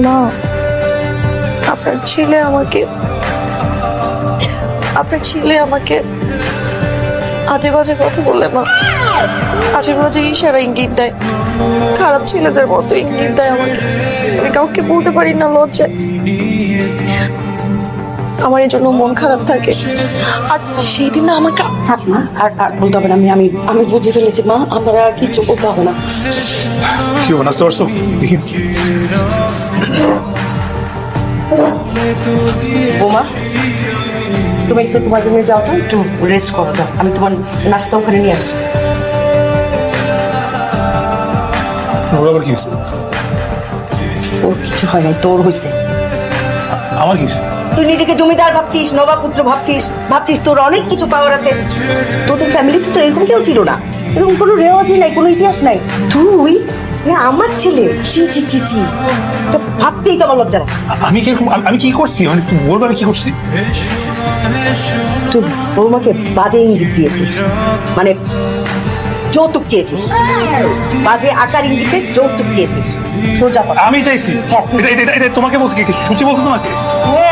মা, আপনার ছেলে আমাকে আজে বাজে কথা বলে মা, আজে বাজে ইশারা ইঙ্গিত দেয়, খারাপ ছেলেদের মতো ইঙ্গিত দেয় আমাকে। আমি কাউকে বলতে পারি না লজ্জায়। আমার এই জন্য মন খারাপ থাকে। আর সেই দিন না আমাকে থাক না, আর বলতে হবে না। আমি আমি বুঝে ফেলেছি মা, আপনারা কিচ্ছু বলতে হবে না। কি নাচতে পারছো দেখি? বোমা, তুমি একটু তোমার রুমে যাও তো, একটু রেস্ট করো যাও। আমি তোমার নাস্তা ওখানে নিয়ে আসছি। ওর আবার কি হয়েছে? ওর কিছু হয় নাই, তোর হয়েছে। আমার কি হয়েছে? তুই নিজেকে জমিদার ভাবছিস, নবাবপুত্র ভাবছিস তোর অনেক কিছু পাওয়ার আছে। তোদের ফ্যামিলিতে তো এরকম কেউ ছিল না, এরকম কোনো রেওয়াজই নাই, কোনো ইতিহাস নাই। তুই না আমার ছেলে, চি চি চি চি, এটা ভাবতেই তো আমার লজ্জা লাগে। আমি কিরকম, আমি কি করছি? মানে তুই বলবো আমি কি করছি? তুই বৌমাকে বাজে ইঙ্গিত দিয়েছিস, মানে যৌতুক চেয়েছিস, বাজে আকার ইঙ্গিতে যৌতুক চেয়েছিস। সোজা কথা। আমি চাইছি। হ্যাঁ। এটা তোমাকে বলছি, কি সূচি বলছো তোমাকে?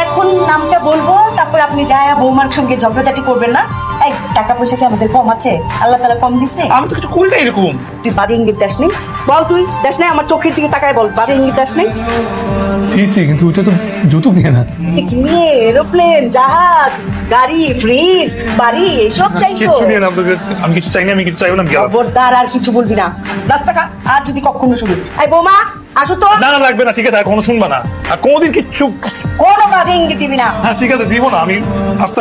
এখন নামটা বলবো, তারপর আপনি যায় বৌমার সঙ্গে ঝগড়াঝাটি করবেন না। এই টাকা পয়সা কি আমাদের কম আছে? আল্লাহ তাআলা কম দিছে? আমি তো কিছু করি না এরকম। তুই বাজে ইঙ্গিত দাস নেই? বল, তুই দাস নাই? আমার চোখের দিকে তাকায় বল, বাজে ইঙ্গিত দাস নেই? দিয়েছি, কিন্তু ওইটা তো যৌতুক নিয়ে না। নিয়ে এরোপ্লেন, জাহাজ, গাড়ি, ফ্রিজ, বাড়ি এইসব চাইছো? কিচ্ছু নিয়ে না আপনাকে। আমি কিছু চাই না, আমি কিছু চাইবো না, আমি গেলাম। খবরদার আর কিছু বলবি না, রাস্তা খা। আর যদি কখনো শুনি এই বৌমা আসো তো, না না লাগবে না, ঠিক আছে, আর কোনো শুনবা না, আর কোনোদিন কিচ্ছু। কোনো বাজে ইঙ্গিত দিবি না। হ্যাঁ ঠিক আছে, দিব না। আমি আসতে